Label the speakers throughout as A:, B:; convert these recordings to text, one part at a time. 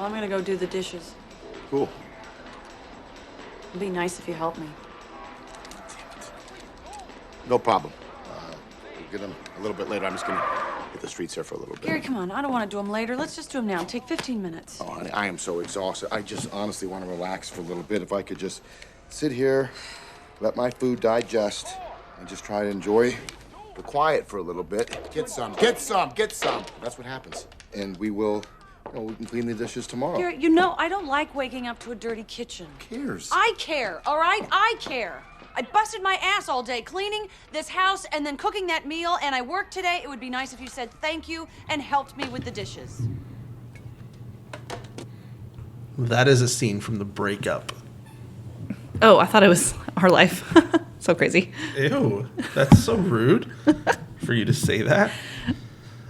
A: Well, I'm gonna go do the dishes.
B: Cool.
A: It'd be nice if you helped me.
B: No problem. We'll get them a little bit later. I'm just gonna hit the streets here for a little bit.
A: Gary, come on. I don't want to do them later. Let's just do them now. Take 15 minutes.
B: Oh, honey, I am so exhausted. I just honestly want to relax for a little bit. If I could just sit here, let my food digest, and just try to enjoy the quiet for a little bit. Get some. That's what happens. And we will, we can clean the dishes tomorrow.
A: Gary, I don't like waking up to a dirty kitchen.
B: Who cares?
A: I care, all right? I care. I busted my ass all day cleaning this house and then cooking that meal, and I worked today. It would be nice if you said thank you and helped me with the dishes.
C: That is a scene from The Breakup.
D: Oh, I thought it was our life. So crazy.
C: Ew, that's so rude for you to say that.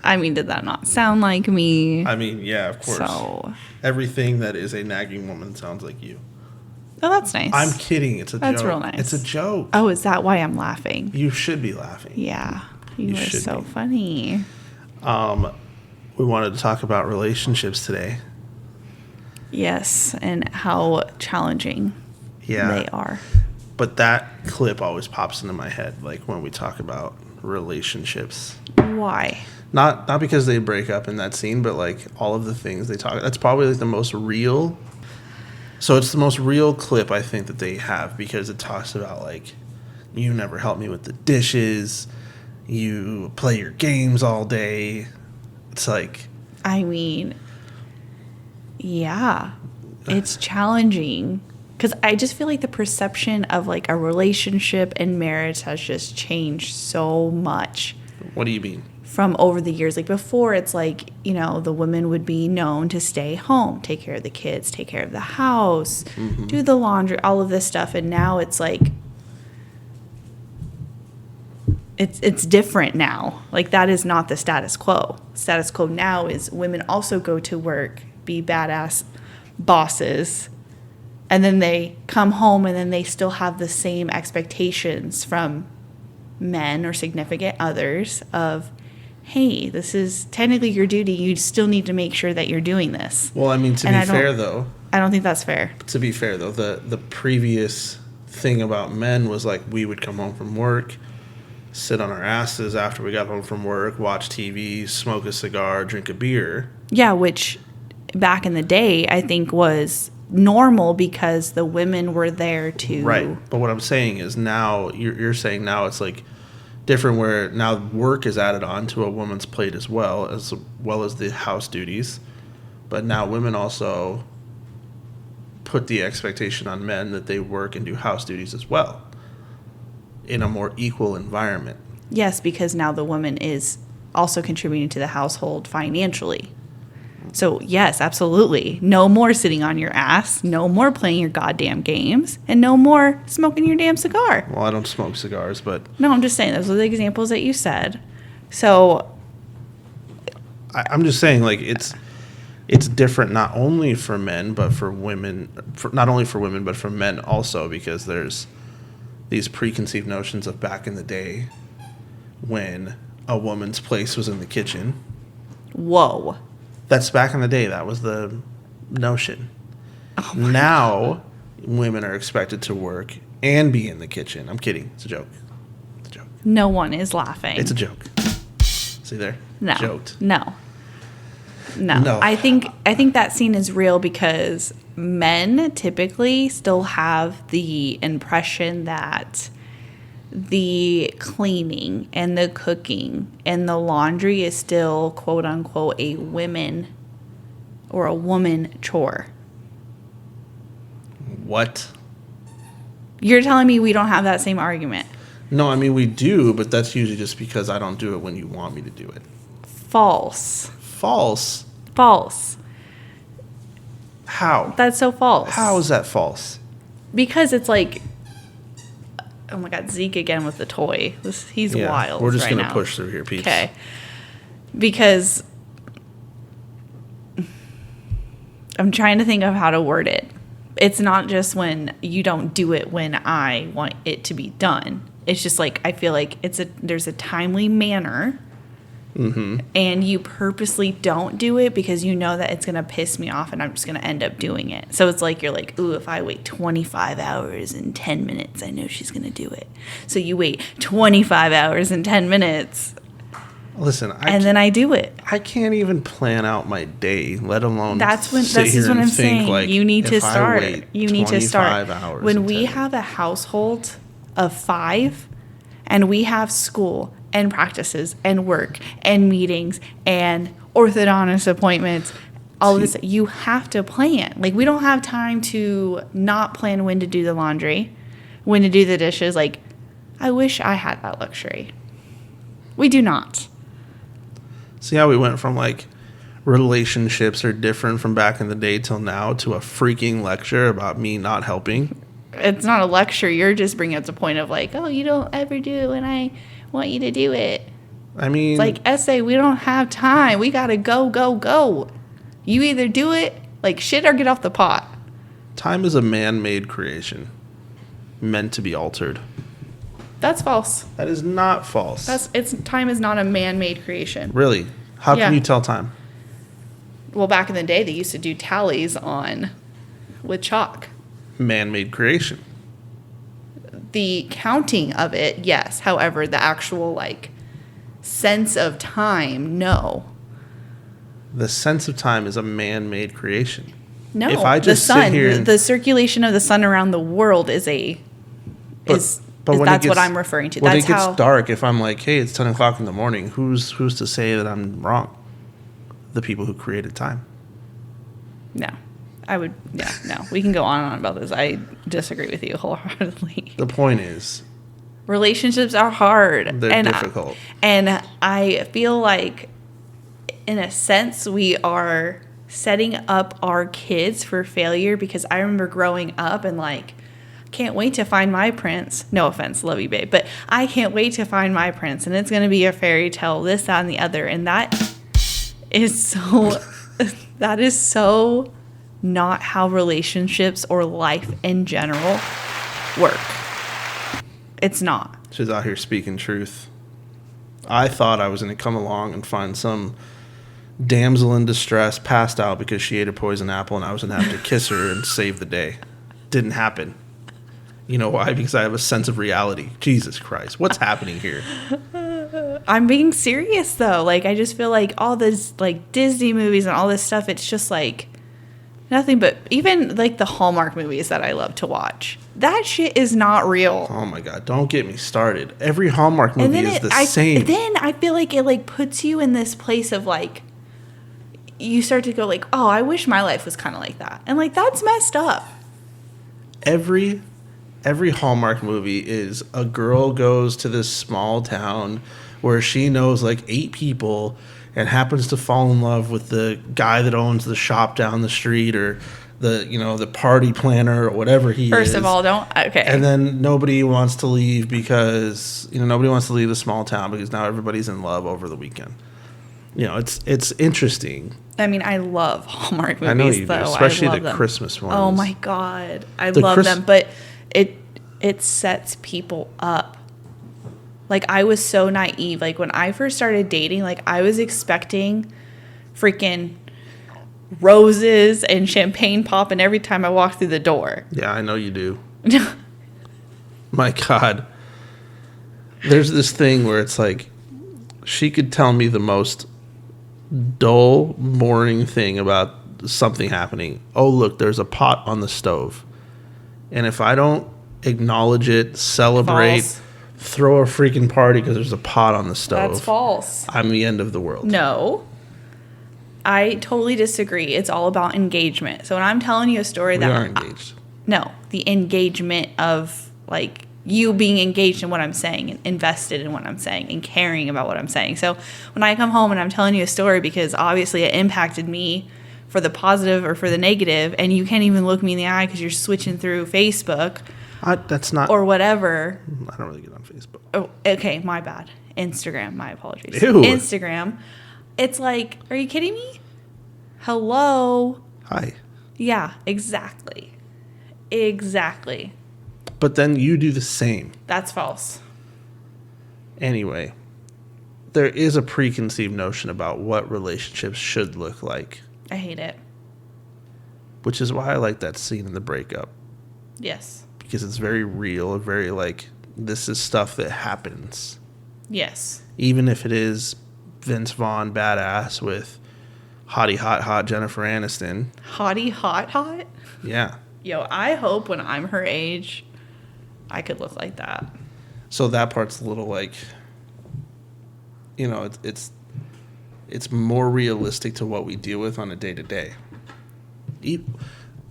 D: I mean, did that not sound like me?
C: I mean, yeah, of course.
D: So,
C: Everything that is a nagging woman sounds like you.
D: oh, that's nice.
C: I'm kidding. It's a joke.
D: That's real nice.
C: It's a joke.
D: Oh, is that why I'm laughing?
C: You should be laughing.
D: Yeah, you
C: You
D: are
C: should
D: so
C: be.
D: funny.
C: We wanted to talk about relationships today.
D: Yes, and how challenging
C: Yeah.
D: they are.
C: But that clip always pops into my head, like when we talk about relationships.
D: Why?
C: Not because they break up in that scene, but like all of the things they talk. That's probably like the most real. So it's the most real clip I think that they have, because it talks about like, you never help me with the dishes, you play your games all day. It's like,
D: I mean, yeah, it's challenging because I just feel like the perception of like a relationship and marriage has just changed so much
C: what do you mean?
D: from over the years. Like before, it's like, the women would be known to stay home, take care of the kids, take care of the house, do the laundry, all of this stuff. And now it's like, it's different now. Like that is not the status quo. Status quo now is women also go to work, be badass bosses, and then they come home and then they still have the same expectations from men or significant others of, hey, this is technically your duty. You still need to make sure that you're doing this.
C: Well, I mean, to
D: And
C: be
D: I don't-
C: fair though,
D: I don't think that's fair.
C: the previous thing about men was like, we would come home from work, sit on our asses after we got home from work, watch TV, smoke a cigar, drink a beer.
D: Yeah, which back in the day I think was normal because the women were there to
C: Right. But what I'm saying is now, you're saying now it's like different, where now work is added on to a woman's plate as well as the house duties. But now women also put the expectation on men that they work and do house duties as well in a more equal environment.
D: Yes, because now the woman is also contributing to the household financially. So, yes, absolutely. No more sitting on your ass, no more playing your goddamn games, and no more smoking your damn cigar.
C: Well, I don't smoke cigars, but
D: No, I'm just saying, those are the examples that you said. So,
C: I'm just saying, like, it's different not only for men, but for women. Not only for women, but for men also, because there's these preconceived notions of back in the day when a woman's place was in the kitchen.
D: whoa.
C: That's back in the day. That was the notion. Now, women are expected to work and be in the kitchen. I'm kidding. It's a joke. It's a joke.
D: No one is laughing.
C: It's a joke. See there?
D: No.
C: Joked.
D: No.
C: No.
D: I think that scene is real because men typically still have the impression that the cleaning and the cooking and the laundry is still quote unquote a women or a woman chore.
C: What?
D: You're telling me we don't have that same argument?
C: No, I mean, we do, but that's usually just because I don't do it when you want me to do it.
D: False.
C: False?
D: False.
C: How?
D: That's so false.
C: How is that false?
D: Because it's like, oh my God, Zeke again with the toy. He's wild.
C: We're just
D: right
C: going to
D: now.
C: push through here, Pete.
D: Okay. Because I'm trying to think of how to word it. It's not just when you don't do it when I want it to be done. It's just like I feel like there's a timely manner and you purposely don't do it because you know that it's going to piss me off and I'm just going to end up doing it. So it's like you're like, ooh, if I wait 25 hours and 10 minutes, I know she's going to do it. So you wait 25 hours and 10 minutes
C: Listen,
D: and then I do it.
C: I can't even plan out my day, let alone
D: That's
C: sit
D: this
C: here
D: is what
C: and
D: I'm
C: think,
D: saying.
C: like,
D: You need to
C: if I
D: start.
C: wait
D: You need to start.
C: 25 hours
D: When
C: and
D: we
C: 10
D: have a household of 5 and we have school and practices and work and meetings and orthodontist appointments, all of this, you have to plan. Like, we don't have time to not plan when to do the laundry, when to do the dishes. Like, I wish I had that luxury. We do not.
C: See how we went from like relationships are different from back in the day till now to a freaking lecture about me not helping.
D: It's not a lecture. You're just bringing up the point of like, oh, you don't ever do and I want you to do it.
C: I mean,
D: It's like, essay, we don't have time. We got to go, go, go. You either do it like shit or get off the pot.
C: time is a man-made creation meant to be altered.
D: That's false.
C: That is not false.
D: Time is not a man-made creation.
C: Really? How
D: Yeah.
C: can you tell time?
D: Well, back in the day, they used to do tallies with chalk.
C: Man-made creation.
D: The counting of it, yes. However, the actual like sense of time, no.
C: The sense of time is a man-made creation.
D: No,
C: If I just
D: the
C: sit
D: sun,
C: here and-
D: the circulation of the sun around the world is
C: But when it
D: that's what
C: gets-
D: I'm referring to.
C: When
D: That's
C: it gets
D: how
C: dark, if I'm like, hey, it's 10 o'clock in the morning, who's to say that I'm wrong? The people who created time.
D: no. We can go on and on about this. I disagree with you wholeheartedly.
C: The point is,
D: Relationships are hard.
C: They're difficult.
D: And I feel like, in a sense, we are setting up our kids for failure because I remember growing up and like, can't wait to find my prince. No offense, love you, babe. But I can't wait to find my prince. And it's going to be a fairy tale, this, that, and the other. And that is so not how relationships or life in general work. It's not.
C: she's out here speaking truth. I thought I was going to come along and find some damsel in distress passed out because she ate a poison apple and I was going to have to kiss her and save the day. Didn't happen. You know why? Because I have a sense of reality. Jesus Christ. What's happening here?
D: I'm being serious though. Like, I just feel like all this like Disney movies and all this stuff, it's just like nothing but even like the Hallmark movies that I love to watch. That shit is not real.
C: Oh my God. Don't get me started. Every Hallmark movie is the same.
D: Then I feel like it like puts you in this place of like, you start to go like, oh, I wish my life was kind of like that. And like, that's messed up.
C: Every Hallmark movie is a girl goes to this small town where she knows like 8 people and happens to fall in love with the guy that owns the shop down the street or the party planner or whatever he is.
D: First of all, don't. Okay.
C: And then nobody wants to leave because nobody wants to leave the small town because now everybody's in love over the weekend. It's interesting.
D: I mean, I love Hallmark movies,
C: I know you do,
D: though.
C: especially
D: I love
C: the
D: them.
C: Christmas ones.
D: Oh my God, I
C: The
D: love
C: Chris-
D: them, but it sets people up. Like, I was so naive. Like, when I first started dating, like, I was expecting freaking roses and champagne popping every time I walked through the door.
C: Yeah, I know you do. My God. There's this thing where it's like she could tell me the most dull, boring thing about something happening. Oh, look, there's a pot on the stove. And if I don't acknowledge it, celebrate,
D: False.
C: throw a freaking party because there's a pot on the stove,
D: That's false.
C: I'm the end of the world.
D: No. I totally disagree. It's all about engagement. So when I'm telling you a story
C: We
D: that
C: are engaged.
D: No, the engagement of like you being engaged in what I'm saying and invested in what I'm saying and caring about what I'm saying. So when I come home and I'm telling you a story because obviously it impacted me for the positive or for the negative, and you can't even look me in the eye because you're switching through Facebook
C: That's not.
D: or whatever.
C: I don't really get on Facebook.
D: Oh, okay, my bad. Instagram, my apologies.
C: Ew.
D: Instagram. It's like, are you kidding me? Hello?
C: Hi.
D: Yeah, exactly. Exactly.
C: But then you do the same.
D: That's false.
C: Anyway, there is a preconceived notion about what relationships should look like,
D: I hate it.
C: which is why I like that scene in The Breakup,
D: Yes.
C: because it's very real, very like, this is stuff that happens.
D: Yes.
C: Even if it is Vince Vaughn badass with hottie hot Jennifer Aniston.
D: Hottie hot?
C: Yeah.
D: Yo, I hope when I'm her age, I could look like that.
C: So that part's a little like, you know, it's more realistic to what we deal with on a day to day.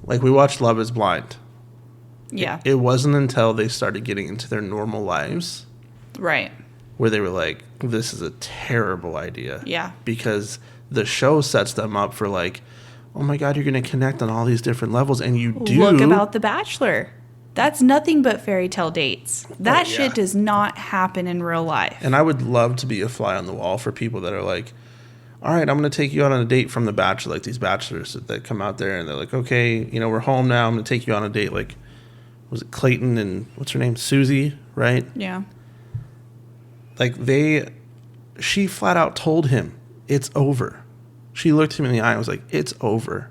C: Like we watched Love Is Blind.
D: Yeah.
C: It wasn't until they started getting into their normal lives
D: Right.
C: where they were like, this is a terrible idea.
D: Yeah.
C: Because the show sets them up for like, oh my God, you're going to connect on all these different levels. And you do.
D: Look about The Bachelor. That's nothing but fairy tale dates. That
C: yeah.
D: shit does not happen in real life.
C: And I would love to be a fly on the wall for people that are like, all right, I'm going to take you out on a date from The Bachelor. Like these bachelors that come out there and they're like, okay, you know, we're home now. I'm going to take you on a date. Like, was it Clayton and what's her name? Susie, right?
D: Yeah.
C: Like she flat out told him, it's over. She looked him in the eye and was like, it's over.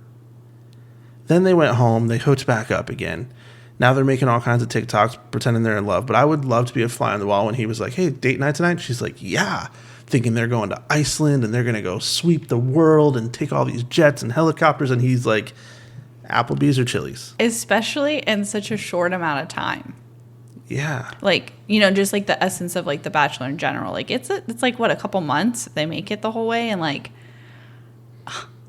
C: Then they went home. They hooked back up again. Now they're making all kinds of TikToks pretending they're in love. But I would love to be a fly on the wall when he was like, hey, date night tonight? She's like, yeah. Thinking they're going to Iceland and they're going to go sweep the world and take all these jets and helicopters. And he's like, Applebee's or Chili's?
D: Especially in such a short amount of time.
C: Yeah.
D: Like, you know, just like the essence of like The Bachelor in general. Like it's like what, a couple months they make it the whole way, and like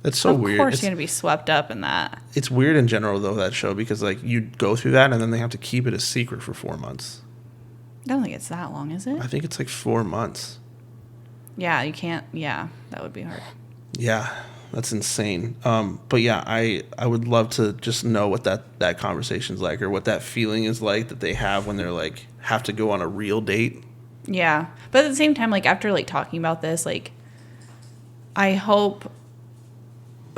C: It's so
D: of
C: weird.
D: course
C: It's,
D: you're gonna be swept up in that.
C: it's weird in general, though, that show, because like you go through that and then they have to keep it a secret for 4 months.
D: I don't think it's that long, is it?
C: I think it's like 4 months.
D: Yeah, you can't. Yeah, that would be hard.
C: Yeah, that's insane. But yeah, I would love to just know what that conversation's like, or what that feeling is like that they have when they're like have to go on a real date.
D: Yeah, but at the same time, like after like talking about this, like I hope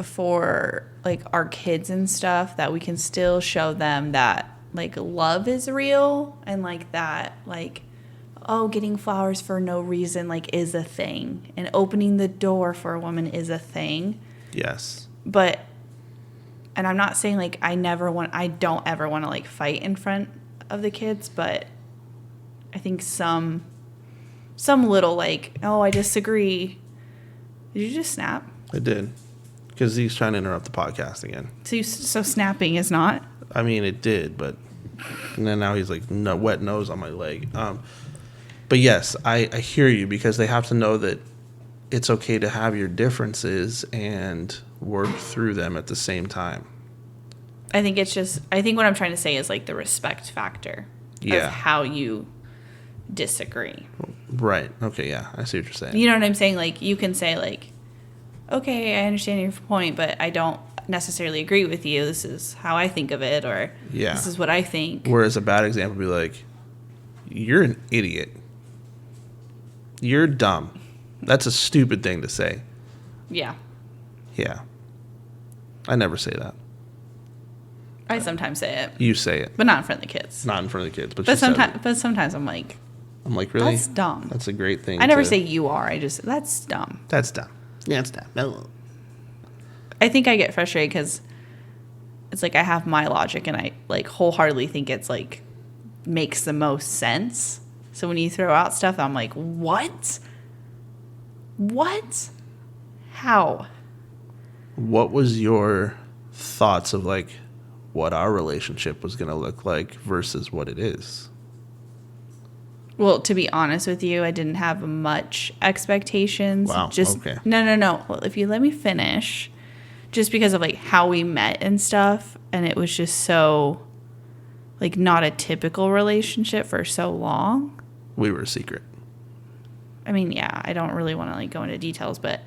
D: for like our kids and stuff that we can still show them that like love is real, and like that like, oh, getting flowers for no reason like is a thing, and opening the door for a woman is a thing.
C: Yes.
D: But, and I'm not saying like I don't ever want to like fight in front of the kids, but I think some little like, oh, I disagree. Did you just snap?
C: I did. Because he's trying to interrupt the podcast again.
D: So snapping is not?
C: I mean, it did, but and then now he's like, no, wet nose on my leg. But yes, I hear you, because they have to know that it's okay to have your differences and work through them at the same time.
D: I think what I'm trying to say is like the respect factor
C: Yeah.
D: of how you disagree.
C: Right. Okay, yeah. I see what you're saying.
D: You know what I'm saying? Like you can say like, okay, I understand your point, but I don't necessarily agree with you. This is how I think of it, or
C: Yeah.
D: this is what I think.
C: Whereas a bad example would be like, you're an idiot. You're dumb. That's a stupid thing to say.
D: Yeah.
C: Yeah. I never say that.
D: I sometimes say it,
C: You say it.
D: but not in front of the kids.
C: Not in front of the kids, but
D: But
C: she says it.
D: sometimes I'm like,
C: I'm like, really?
D: that's dumb.
C: That's a great thing.
D: I never
C: to-
D: say you are. I just, that's dumb.
C: That's dumb. Yeah, it's dumb. No.
D: I think I get frustrated because it's like I have my logic and I like wholeheartedly think it's like makes the most sense. So when you throw out stuff, I'm like, what? What? How?
C: What was your thoughts of like what our relationship was going to look like versus what it is?
D: Well, to be honest with you, I didn't have much expectations.
C: Wow,
D: Just
C: okay.
D: No. Well, if you let me finish, just because of like how we met and stuff, and it was just so like not a typical relationship for so long.
C: We were a secret.
D: I mean, yeah, I don't really want to like go into details, but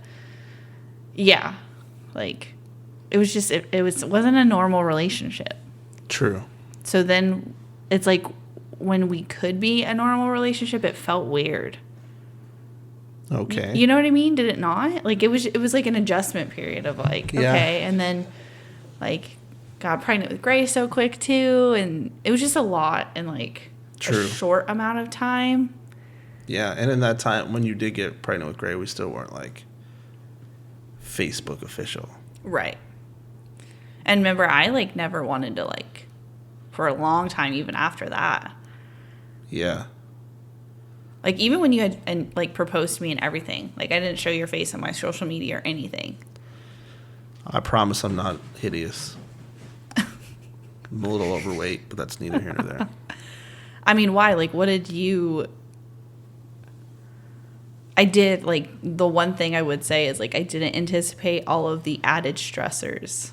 D: yeah, like it was just it wasn't a normal relationship.
C: True.
D: So then it's like when we could be a normal relationship, it felt weird.
C: Okay.
D: You know what I mean? Did it not? Like it was like an adjustment period of like,
C: Yeah.
D: okay, and then like got pregnant with Grace so quick too, and it was just a lot in like
C: True.
D: a short amount of time.
C: Yeah, and in that time when you did get pregnant with Gray, we still weren't like Facebook official.
D: Right. And remember, I like never wanted to like for a long time, even after that.
C: Yeah.
D: Like even when you had and like proposed to me and everything, like I didn't show your face on my social media or anything.
C: I promise I'm not hideous. I'm a little overweight, but that's neither here nor there.
D: I mean, why? Like, what did you... I did, like, the one thing I would say is, like, I didn't anticipate all of the added stressors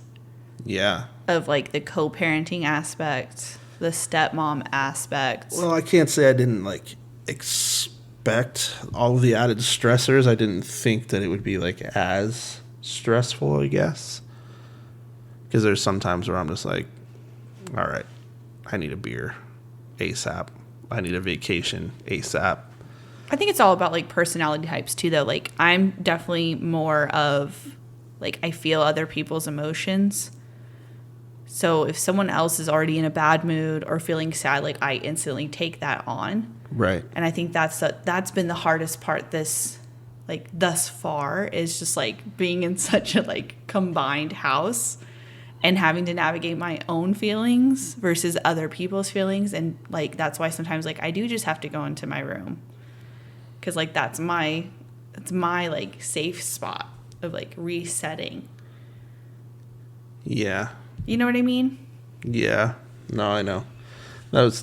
C: Yeah.
D: of, like, the co-parenting aspect, the stepmom aspect.
C: Well, I can't say I didn't like expect all of the added stressors. I didn't think that it would be like as stressful, I guess. Because there's some times where I'm just like, all right, I need a beer ASAP. I need a vacation ASAP.
D: I think it's all about, like, personality types, too, though. Like, I'm definitely more of, like, I feel other people's emotions. So if someone else is already in a bad mood or feeling sad, like, I instantly take that on.
C: Right.
D: And I think that's been the hardest part thus far is just, like, being in such a, like, combined house and having to navigate my own feelings versus other people's feelings. And, like, that's why sometimes, like, I do just have to go into my room. Because, like, that's my, like, safe spot of, like, resetting.
C: Yeah.
D: You know what I mean?
C: Yeah. No, I know. That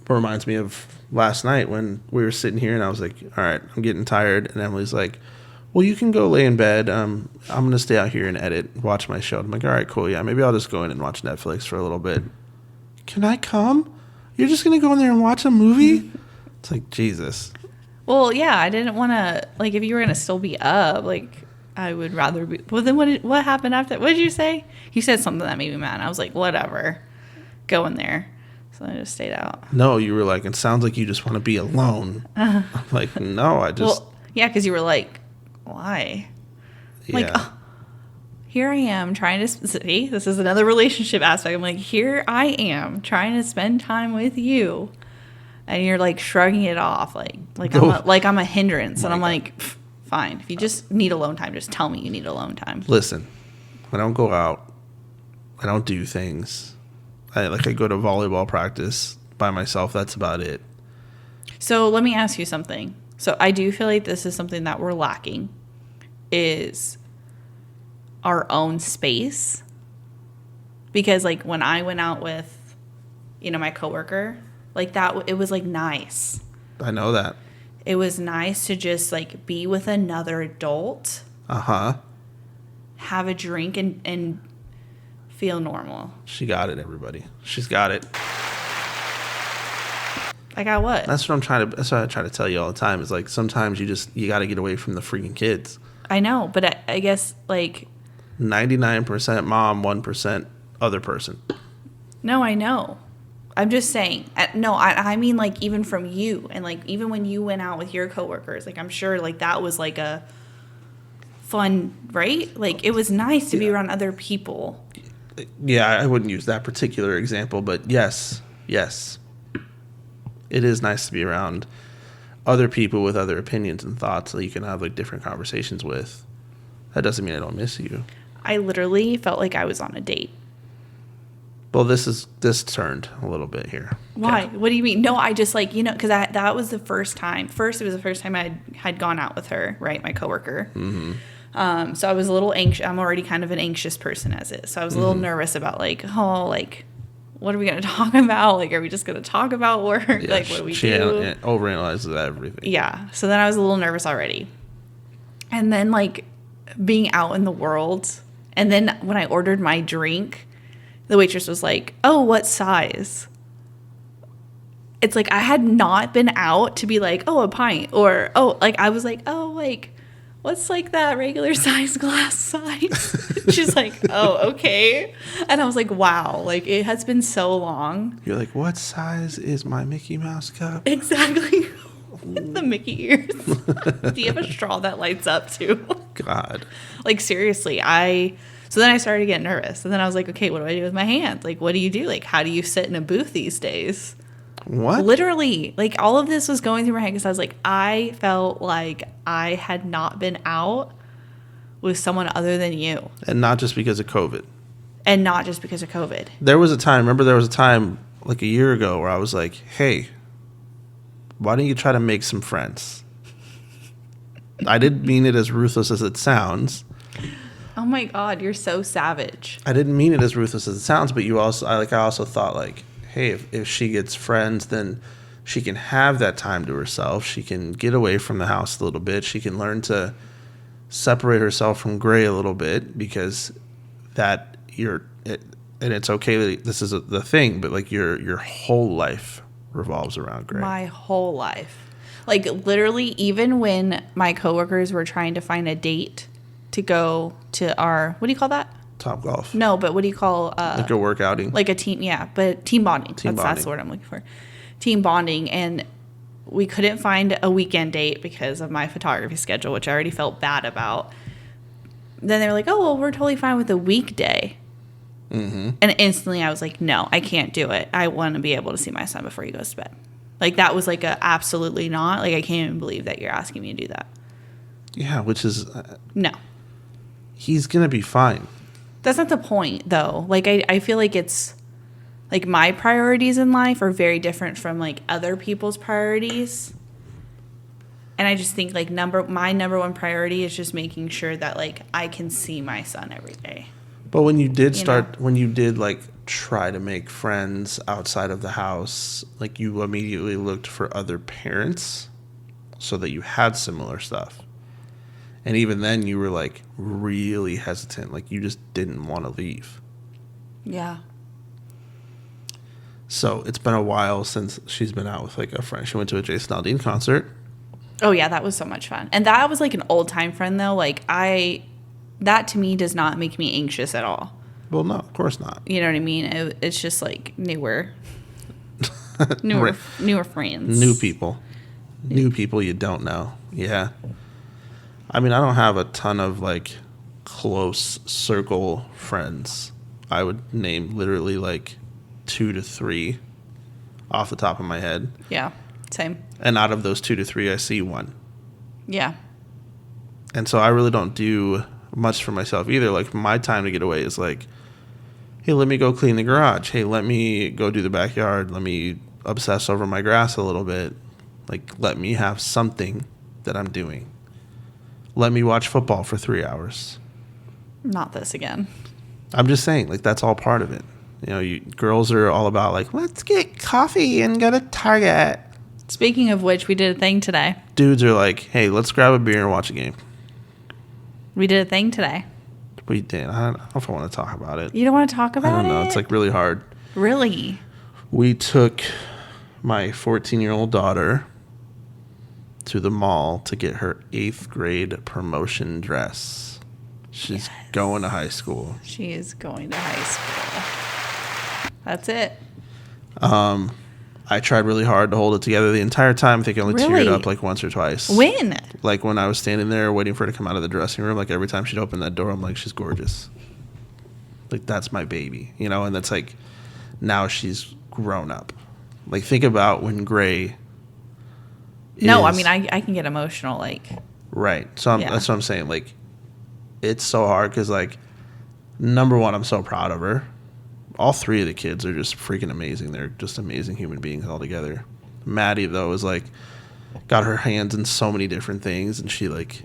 C: reminds me of last night when we were sitting here and I was like, all right, I'm getting tired. And Emily's like, well, you can go lay in bed. I'm going to stay out here and edit, watch my show. I'm like, all right, cool. Yeah, maybe I'll just go in and watch Netflix for a little bit. Can I come? You're just going to go in there and watch a movie? It's like, Jesus.
D: Well, yeah, I didn't want to, like, if you were going to still be up, like, I would rather be. Well, then what happened after? What did you say? You said something that made me mad. I was like, whatever. Go in there. So I just stayed out.
C: No, you were like, it sounds like you just want to be alone. I'm like, no, I just.
D: Well, yeah, because you were like, why?
C: Yeah.
D: Like, oh, here I am trying to see. This is another relationship aspect. I'm like, here I am trying to spend time with you, and you're like shrugging it off, like I'm a hindrance, and I'm like, fine. If you just need alone time, just tell me you need alone time.
C: Listen, I don't go out. I don't do things. I go to volleyball practice by myself. That's about it.
D: So let me ask you something. So I do feel like this is something that we're lacking, is our own space. Because, like, when I went out with, my coworker, like, that, it was, like, nice.
C: I know that.
D: It was nice to just, like, be with another adult.
C: Uh-huh.
D: Have a drink and feel normal.
C: She got it, everybody. She's got it.
D: I got what?
C: That's what I try to tell you all the time. Is like sometimes you got to get away from the freaking kids.
D: I know, but I guess, like,
C: 99% mom, 1% other person.
D: No, I know. I'm just saying. No, I mean, like, even from you. And, like, even when you went out with your coworkers, like, I'm sure, like, that was, like, a fun, right? Like, it was nice to be around other people.
C: Yeah, I wouldn't use that particular example, but yes. It is nice to be around other people with other opinions and thoughts that you can have, like, different conversations with. That doesn't mean I don't miss you.
D: I literally felt like I was on a date.
C: Well, this turned a little bit here.
D: Why?
C: Okay.
D: What do you mean? No, I just, like, because that was the first time. First, it was the first time I had gone out with her, right, my coworker. Mm-hmm. So I was a little anxious. I'm already kind of an anxious person as is. So I was a little nervous about, like, what are we going to talk about? Like, are we just going to talk about work?
C: Yeah,
D: like, what do we
C: she
D: do?
C: overanalyzes everything.
D: Yeah. So then I was a little nervous already. And then, like, being out in the world. And then when I ordered my drink, the waitress was like, oh, what size? It's like I had not been out to be like, oh, a pint. Or, oh, like, I was like, oh, like, what's, like, that regular size glass size? She's like, oh, okay. And I was like, wow, like, it has been so long.
C: You're like, what size is my Mickey Mouse cup?
D: Exactly. The Mickey ears. Do you have a straw that lights up too?
C: God.
D: Like, seriously, so then I started to get nervous. And then I was like, okay, what do I do with my hands? Like, what do you do? Like, how do you sit in a booth these days?
C: What?
D: Literally, like all of this was going through my head because I was like, I felt like I had not been out with someone other than you.
C: And not just because of COVID.
D: And not just because of COVID.
C: There was a time like a year ago where I was like, hey, why don't you try to make some friends? I didn't mean it as ruthless as it sounds.
D: Oh my God, you're so savage.
C: I didn't mean it as ruthless as it sounds, but I also thought like, hey, if she gets friends, then she can have that time to herself. She can get away from the house a little bit. She can learn to separate herself from Gray a little bit because and it's okay that this is the thing, but like your whole life revolves around Gray.
D: My whole life. Like literally, even when my coworkers were trying to find a date to go to our, what do you call that?
C: Top Golf.
D: No, but what do you call
C: Like a work outing.
D: like a team? Yeah, but team bonding. That's
C: bonding.
D: the word I'm looking for. Team bonding, and we couldn't find a weekend date because of my photography schedule, which I already felt bad about. Then they were like, "Oh, well, we're totally fine with a weekday." Mm-hmm. And instantly, I was like, "No, I can't do it. I want to be able to see my son before he goes to bed." Like that was like a absolutely not. Like I can't even believe that you're asking me to do that.
C: Yeah, which is
D: No.
C: he's gonna be fine.
D: That's not the point, though. Like, I feel like it's, like, my priorities in life are very different from, like, other people's priorities. And I just think, like, my number one priority is just making sure that, like, I can see my son every day.
C: But when you did
D: know?
C: like try to make friends outside of the house, like you immediately looked for other parents so that you had similar stuff. And even then you were like really hesitant, like you just didn't want to leave.
D: Yeah.
C: So it's been a while since she's been out with like a friend. She went to a Jason Aldean concert.
D: Oh, yeah, that was so much fun. And that was, like, an old-time friend, though. Like, that to me does not make me anxious at all.
C: Well, no, of course not.
D: You know what I mean? It's just, like, newer friends.
C: New people. New people you don't know. Yeah. I mean, I don't have a ton of like close circle friends. I would name literally like 2 to 3 off the top of my head.
D: Yeah, same.
C: And out of those 2 to 3, I see one.
D: Yeah.
C: And so I really don't do much for myself either. Like my time to get away is like, hey, let me go clean the garage. Hey, let me go do the backyard. Let me obsess over my grass a little bit. Like, let me have something that I'm doing. Let me watch football for 3 hours.
D: Not this again.
C: I'm just saying, like, that's all part of it. You know, girls are all about, like, let's get coffee and go to Target.
D: Speaking of which, we did a thing today.
C: Dudes are like, hey, let's grab a beer and watch a game.
D: We did a thing today.
C: We did. I don't know if I want to talk about it.
D: You don't want to talk about it?
C: I don't know. It's, like, really hard.
D: Really?
C: We took my 14-year-old daughter to the mall to get her 8th grade promotion dress. She's going to high school.
D: She is going to high school. That's it.
C: I tried really hard to hold it together the entire time. I think I only
D: Really?
C: teared up like once or twice.
D: When?
C: Like when I was standing there waiting for her to come out of the dressing room, like every time she'd open that door, I'm like, she's gorgeous. Like that's my baby, you know? And that's like, now she's grown up. Like think about when Gray
D: No, I
C: is-
D: mean, I can get emotional. Like,
C: Right. So
D: Yeah.
C: that's what I'm saying. Like, it's so hard because, like, number one, I'm so proud of her. All 3 of the kids are just freaking amazing. They're just amazing human beings altogether. Maddie, though, is like, got her hands in so many different things, and she, like,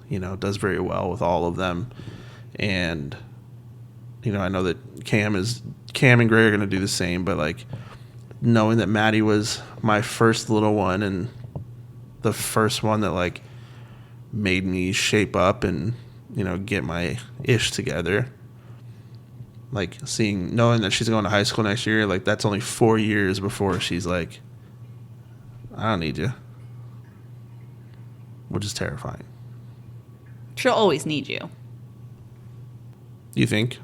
C: you know, does very well with all of them. And, you know, I know that Cam and Gray are going to do the same, but, like, knowing that Maddie was my first little one and the first one that, like, made me shape up and, you know, get my ish together. Like, knowing that she's going to high school next year, like, that's only 4 years before she's like, I don't need you. Which is terrifying.
D: she'll always need you.
C: You think?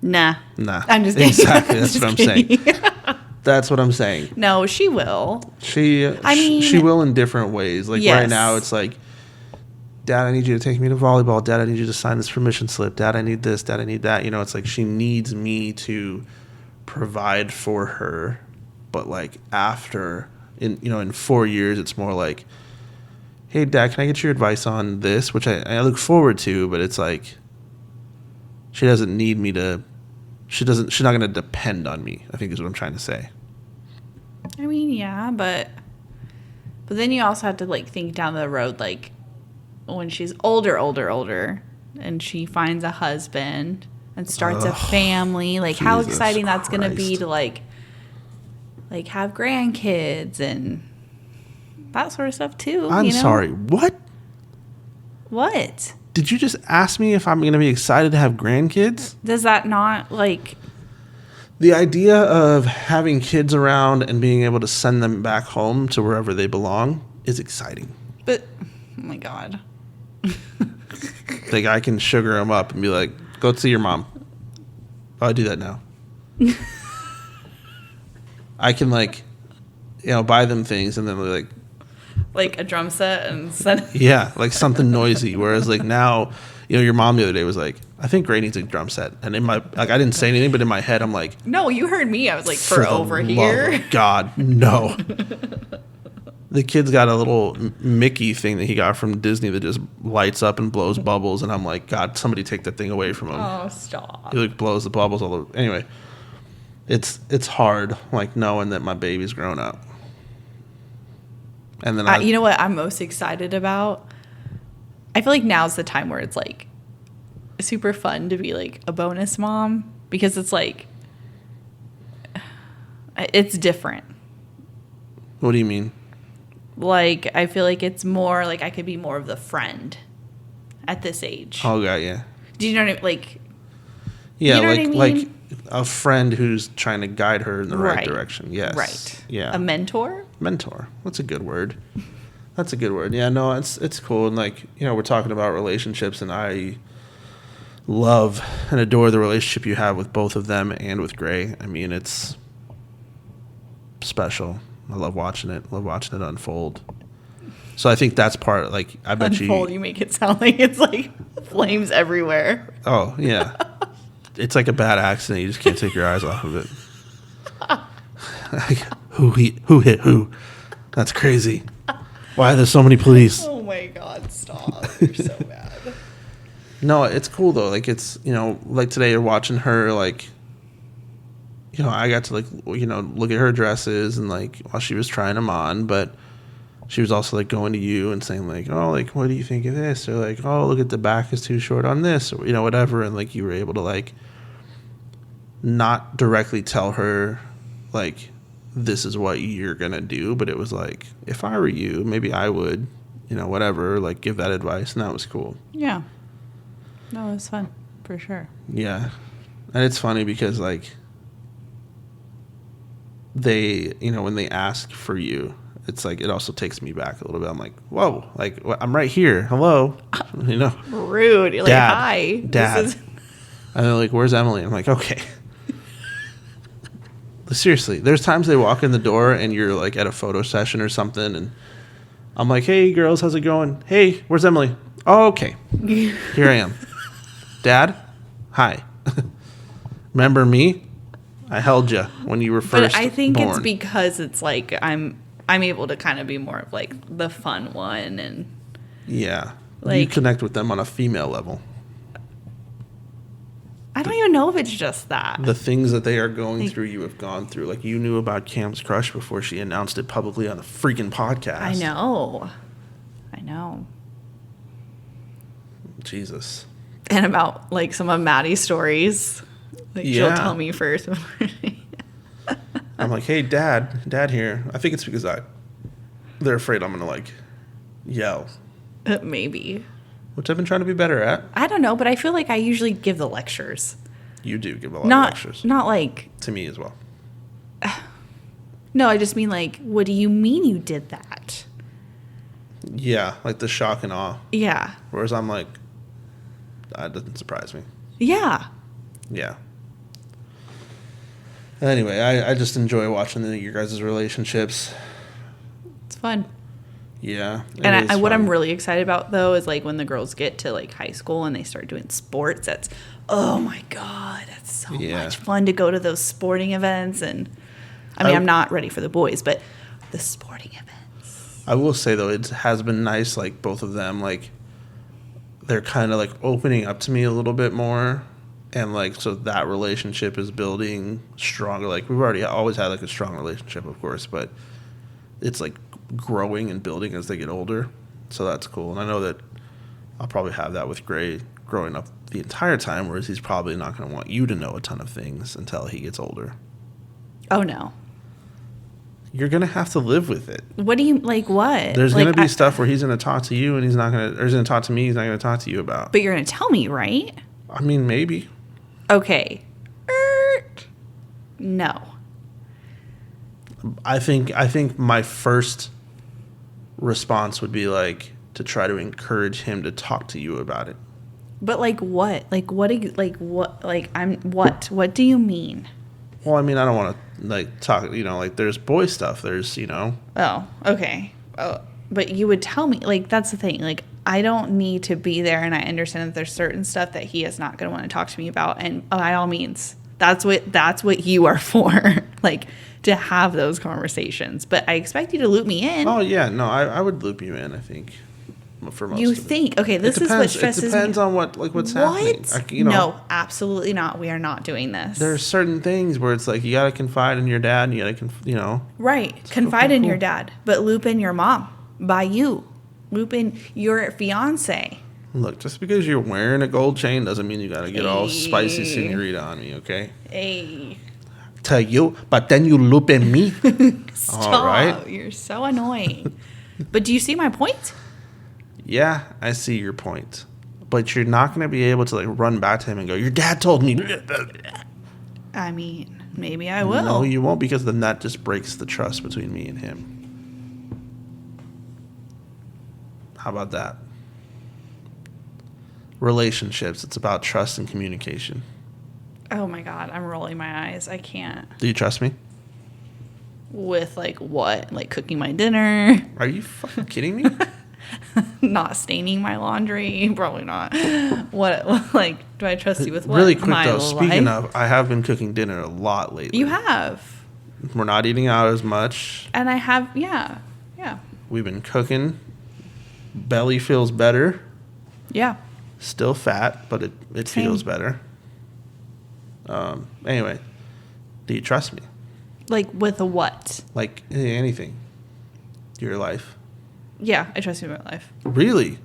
D: Nah.
C: Nah.
D: I'm just kidding.
C: Exactly.
D: I'm
C: That's
D: just
C: what I'm
D: kidding.
C: saying. That's what I'm saying.
D: No, she will.
C: She will in different ways. Like,
D: Yes.
C: right now, it's like, Dad, I need you to take me to volleyball. Dad, I need you to sign this permission slip. Dad, I need this. Dad, I need that. You know, it's like she needs me to provide for her, but like after in 4 years, it's more like, hey, Dad, can I get your advice on this? Which I look forward to, but it's like she doesn't need me to. She's not going to depend on me, I think is what I'm trying to say.
D: I mean, yeah, but then you also have to like think down the road, like when she's older, and she finds a husband and starts a family, like how
C: Jesus
D: exciting that's going to be
C: Christ.
D: to like have grandkids and that sort of stuff too.
C: I'm
D: you know?
C: sorry. What?
D: What?
C: Did you just ask me if I'm going to be excited to have grandkids?
D: Does that not like?
C: The idea of having kids around and being able to send them back home to wherever they belong is exciting.
D: But oh my God.
C: Like I can sugar them up and be like, go see your mom. Oh, I do that now. I can like, buy them things and then like,
D: Like a drum set and send.
C: yeah, like something noisy. Whereas like now, your mom the other day was like, I think Gray needs a drum set. And in my, like, I didn't say anything, but in my head, I'm like,
D: No, you heard me. I was like, for
C: the
D: over
C: love
D: here.
C: of God, no. The kid's got a little Mickey thing that he got from Disney that just lights up and blows bubbles. And I'm like, God, somebody take that thing away from him.
D: Oh, stop.
C: He like blows the bubbles all over. Anyway, it's hard, like knowing that my baby's grown up. And then
D: You know what I'm most excited about? I feel like now's the time where it's like super fun to be like a bonus mom because it's like it's different.
C: What do you mean?
D: Like I feel like it's more like I could be more of the friend at this age.
C: Oh God, yeah.
D: Do you know what I mean? Like
C: Yeah,
D: you know
C: like
D: what I mean?
C: like a friend who's trying to guide her in the right direction. Yes.
D: Right.
C: Yeah.
D: A mentor?
C: Mentor. That's a good word. That's a good word. Yeah, no, it's cool. And like, we're talking about relationships and I love and adore the relationship you have with both of them and with Gray. I mean, it's special. I love watching it. Love watching it unfold. So I think that's part, like, I bet
D: Unfold, you make it sound like it's like flames everywhere.
C: Oh, yeah. It's like a bad accident. You just can't take your eyes off of it. Like, who hit who? That's crazy. Why are there so many police?
D: Oh my God, stop. You're so bad.
C: No, it's cool though. Like it's, like today you're watching her like, I got to like, look at her dresses and like while she was trying them on, but she was also like going to you and saying like, oh, like, what do you think of this? Or like, oh, look at the back is too short on this, or, whatever. And like you were able to like not directly tell her like, this is what you're going to do. But it was like, if I were you, maybe I would, whatever, like give that advice. And that was cool.
D: Yeah. No, it was fun for sure.
C: Yeah. And it's funny because like they, when they ask for you, it's like, it also takes me back a little bit. I'm like, whoa, like I'm right here. Hello.
D: Rude. You're
C: Dad,
D: like, hi.
C: Dad.
D: This is...
C: And they're like, where's Emily? I'm like, okay. Seriously, there's times they walk in the door and you're like at a photo session or something. And I'm like, hey girls, how's it going? Hey, where's Emily? Oh, okay. Here I am. Dad, hi. Remember me? I held you when you were first
D: But I think
C: born.
D: it's because it's like I'm able to kind of be more of like the fun one and
C: Yeah. You
D: like-
C: connect with them on a female level.
D: I don't even know if it's just that.
C: The things that they are going through, you have gone through. Like, you knew about Cam's crush before she announced it publicly on a freaking podcast.
D: I know.
C: Jesus.
D: And about like some of Maddie's stories. Like she'll
C: Yeah.
D: tell me first.
C: I'm like, hey, Dad here. I think it's because they're afraid I'm going to, like, yell.
D: Maybe.
C: Which I've been trying to be better at.
D: I don't know, but I feel like I usually give the lectures.
C: You do give a lot of lectures.
D: Not like,
C: To me as well.
D: no, I just mean like, what do you mean you did that?
C: Yeah, like the shock and awe.
D: Yeah.
C: Whereas I'm like, that doesn't surprise me.
D: Yeah.
C: Yeah. Anyway, I just enjoy watching your guys' relationships.
D: It's fun.
C: Yeah.
D: And what
C: fun.
D: I'm really excited about though is like when the girls get to like high school and they start doing sports. That's oh my God, that's so
C: Yeah.
D: much fun to go to those sporting events and I mean, I'm not ready for the boys, but the sporting events.
C: I will say though, it has been nice. Like both of them, like they're kind of like opening up to me a little bit more, and like so that relationship is building stronger. Like we've already always had like a strong relationship, of course, but it's like growing and building as they get older. So that's cool, and I know that I'll probably have that with Gray growing up the entire time, whereas he's probably not going to want you to know a ton of things until he gets older.
D: Oh no.
C: You're going to have to live with it.
D: What do you like? What?
C: There's
D: like,
C: going to be stuff where he's going to talk to you and he's not going to, or he's going to talk to me, he's not going to talk to you about.
D: But you're going to tell me, right?
C: I mean, maybe.
D: Okay. No.
C: I think my first response would be like to try to encourage him to talk to you about it.
D: But like what? Like what? What do you mean?
C: Well, I mean, I don't want to like talk. Like there's boy stuff. There's
D: Oh, okay. Oh, but you would tell me. Like that's the thing. Like I don't need to be there, and I understand that there's certain stuff that he is not going to want to talk to me about. And by all means, that's what you are for. Like to have those conversations. But I expect you to loop me in.
C: Oh yeah, no, I would loop you in. I think for most.
D: You
C: of it.
D: think? Okay, this is what stresses me.
C: It depends on what's happening.
D: No, absolutely not. We are not doing this.
C: There's certain things where it's like you gotta confide in your dad, and you gotta
D: Right, confide in your dad, but loop in your mom. By you, loop in your fiance.
C: Look, just because you're wearing a gold chain doesn't mean you gotta get all spicy senorita on me, okay?
D: Hey.
C: To you, but then you loop in me.
D: Stop.
C: All right.
D: You're so annoying. But do you see my point?
C: Yeah, I see your point. But you're not going to be able to like run back to him and go, your dad told me.
D: I mean, maybe I will.
C: No, you won't, because then that just breaks the trust between me and him. How about that? Relationships, it's about trust and communication.
D: Oh my God, I'm rolling my eyes. I can't.
C: Do you trust me?
D: With like what? Like cooking my dinner?
C: Are you fucking kidding me?
D: Not staining my laundry? Probably not. What? Like, do I trust you with what?
C: Really quick
D: my
C: though, speaking
D: life?
C: of, I have been cooking dinner a lot lately.
D: You have.
C: We're not eating out as much.
D: And I have, yeah.
C: We've been cooking. Belly feels better.
D: Yeah.
C: Still fat, but it
D: Same.
C: feels better. Anyway, do you trust me?
D: Like with a what?
C: Like anything. Your life.
D: Yeah, I trust you with my life.
C: Really?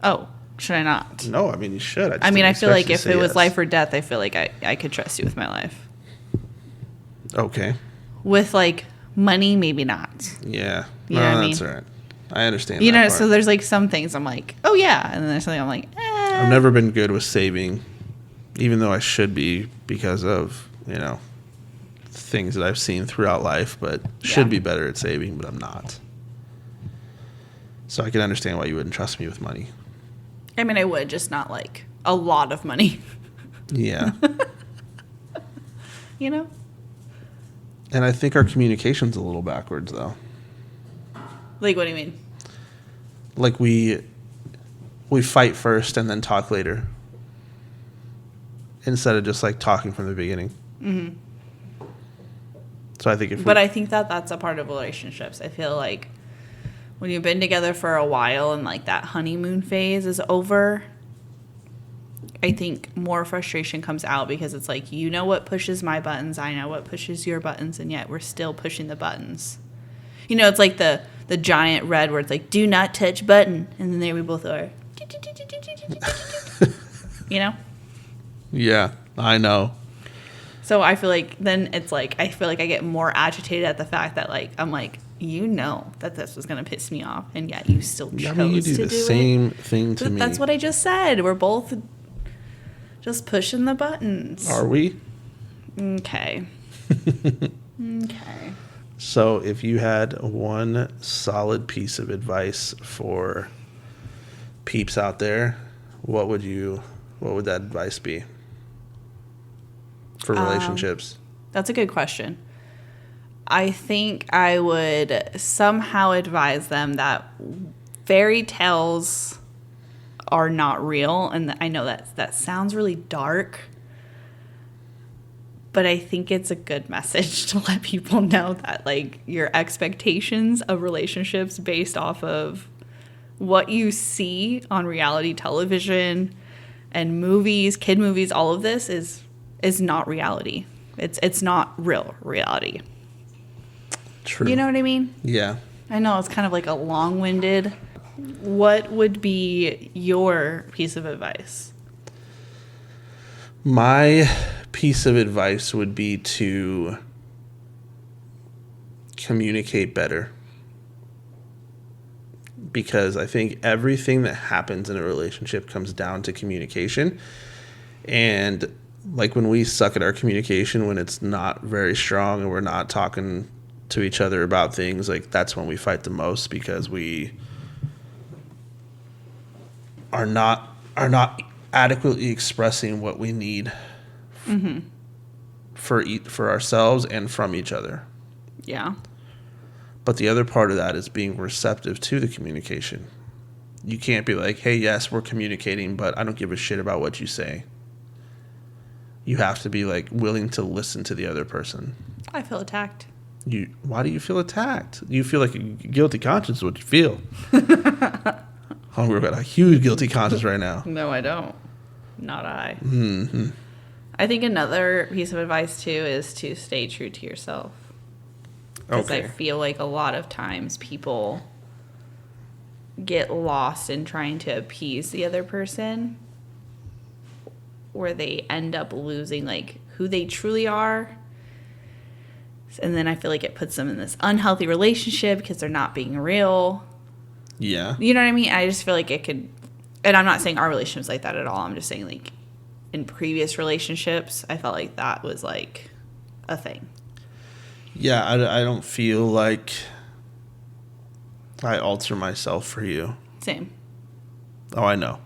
D: Oh, should I not?
C: No, I mean you should.
D: I mean, I feel like if it was
C: yes.
D: life or death, I feel like I could trust you with my life.
C: Okay.
D: With like money, maybe not.
C: Yeah.
D: You know what I
C: that's
D: mean?
C: all right. I understand.
D: You
C: that
D: know,
C: part.
D: so there's like some things I'm like, oh yeah, and then there's something I'm like,
C: I've never been good with saving, even though I should be because of things that I've seen throughout life. But should be better at saving, but I'm not. So I can understand why you wouldn't trust me with money.
D: I mean, I would, just not like a lot of money.
C: Yeah.
D: You know?
C: And I think our communication's a little backwards, though.
D: Like, what do you mean?
C: Like we fight first and then talk later, instead of just like talking from the beginning. Mm-hmm. So I think
D: I think that's a part of relationships. I feel like when you've been together for a while and like that honeymoon phase is over, I think more frustration comes out because it's like, you know what pushes my buttons, I know what pushes your buttons, and yet we're still pushing the buttons. You know, it's like the giant red where it's like, do not touch button. And then there we both are. You know?
C: Yeah, I know.
D: So I feel like then it's like, I feel like I get more agitated at the fact that like, I'm like, you know that this was going to piss me off. And yet you still chose
C: You do
D: to
C: the
D: do
C: same
D: it.
C: thing to me.
D: That's what I just said. We're both just pushing the buttons.
C: Are we?
D: Okay. Okay.
C: So if you had one solid piece of advice for peeps out there, what would that advice be for relationships?
D: That's a good question. I think I would somehow advise them that fairy tales are not real. And I know that sounds really dark, But I think it's a good message to let people know that, like, your expectations of relationships based off of what you see on reality television and movies, kid movies, all of this is not reality. It's not real reality.
C: True.
D: You know what I mean?
C: Yeah.
D: I know it's kind of like a long-winded. What would be your piece of advice?
C: My piece of advice would be to communicate better. Because I think everything that happens in a relationship comes down to communication. And like when we suck at our communication, when it's not very strong and we're not talking to each other about things, like that's when we fight the most, because we are not adequately expressing what we need for ourselves and from each other.
D: Yeah.
C: But the other part of that is being receptive to the communication. You can't be like, hey, yes, we're communicating, but I don't give a shit about what you say. You have to be like willing to listen to the other person.
D: I feel attacked.
C: Why do you feel attacked? You feel like a guilty conscience is what you feel. Oh, we've got a huge guilty conscience right now.
D: No, I don't. Not I.
C: Mm-hmm.
D: I think another piece of advice, too, is to stay true to yourself. Because I feel like a lot of times people get lost in trying to appease the other person, where they end up losing, like, who they truly are. And then I feel like it puts them in this unhealthy relationship because they're not being real.
C: Yeah.
D: You know what I mean? I just feel like it could, and I'm not saying our relationship's like that at all. I'm just saying, like, in previous relationships, I felt like that was, like, a thing.
C: Yeah, I don't feel like I alter myself for you.
D: Same.
C: Oh, I know.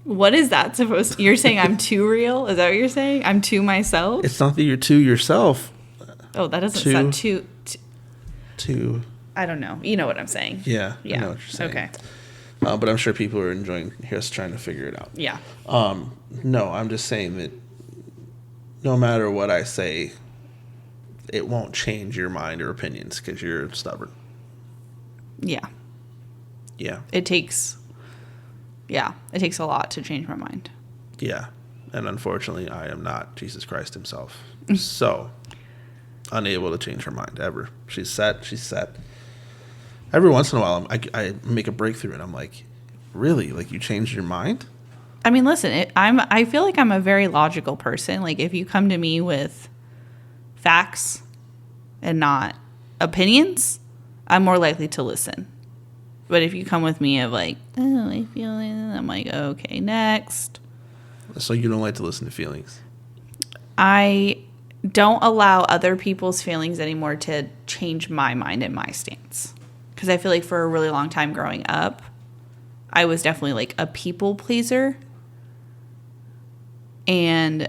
D: What is that supposed to? You're saying I'm too real? Is that what you're saying? I'm too myself?
C: It's not that you're to yourself.
D: Oh, that doesn't sound too...
C: To...
D: I don't know. You know what I'm saying.
C: Yeah, I know what you're saying.
D: Okay.
C: But I'm sure people are enjoying us trying to figure it out.
D: Yeah.
C: No, I'm just saying that no matter what I say, it won't change your mind or opinions because you're stubborn.
D: Yeah.
C: Yeah.
D: It takes a lot to change my mind.
C: Yeah. And unfortunately, I am not Jesus Christ himself. So, unable to change her mind ever. She's set. Every once in a while, I make a breakthrough and I'm like, really? Like, you changed your mind?
D: I mean, listen, I feel like I'm a very logical person. Like, if you come to me with facts and not opinions, I'm more likely to listen. But if you come with me of like, oh, I feel it, I'm like, okay, next.
C: So you don't like to listen to feelings?
D: I don't allow other people's feelings anymore to change my mind and my stance. Because I feel like for a really long time growing up, I was definitely like a people pleaser. And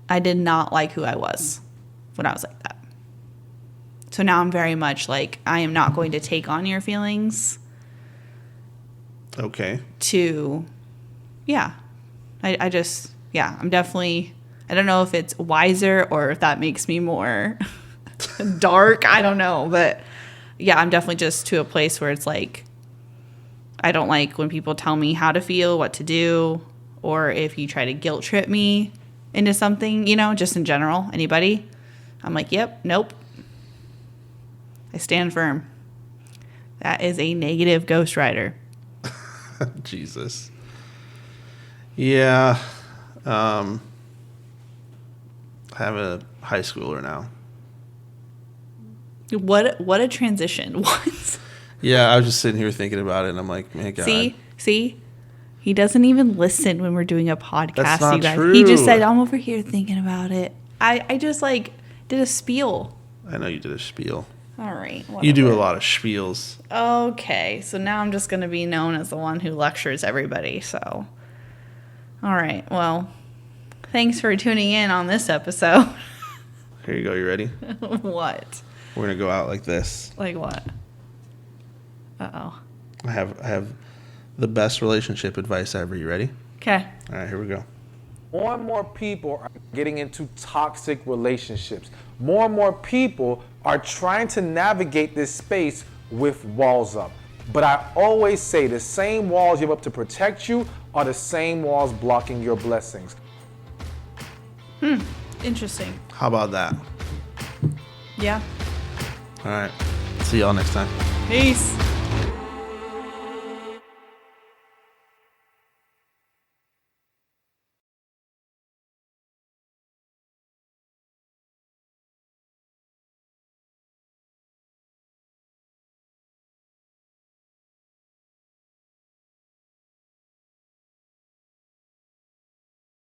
D: I did not like who I was when I was like that. So now I'm very much like, I am not going to take on your feelings.
C: Okay.
D: I'm definitely, I don't know if it's wiser or if that makes me more dark. I don't know. But yeah, I'm definitely just to a place where it's like, I don't like when people tell me how to feel, what to do, or if you try to guilt trip me into something, just in general, anybody. I'm like, yep, nope. I stand firm. That is a negative ghostwriter.
C: Jesus. Yeah. I have a high schooler now.
D: What a transition. What?
C: Yeah, I was just sitting here thinking about it, and I'm like, man, God.
D: See? He doesn't even listen when we're doing a podcast,
C: That's not
D: you guys.
C: true.
D: He just said, I'm over here thinking about it. I just, did a spiel.
C: I know you did a spiel.
D: All right. Whatever.
C: You do a lot of spiels.
D: Okay, so now I'm just going to be known as the one who lectures everybody, so. All right, well, thanks for tuning in on this episode.
C: Here you go. You ready?
D: What?
C: We're going to go out like this.
D: Like what? Uh-oh.
C: I have the best relationship advice ever. You ready?
D: Okay.
C: All right, here we go.
E: More and more people are getting into toxic relationships. More and more people are trying to navigate this space with walls up. But I always say the same walls you have up to protect you are the same walls blocking your blessings.
D: Interesting.
C: How about that?
D: Yeah.
C: All right. See y'all next time.
D: Peace.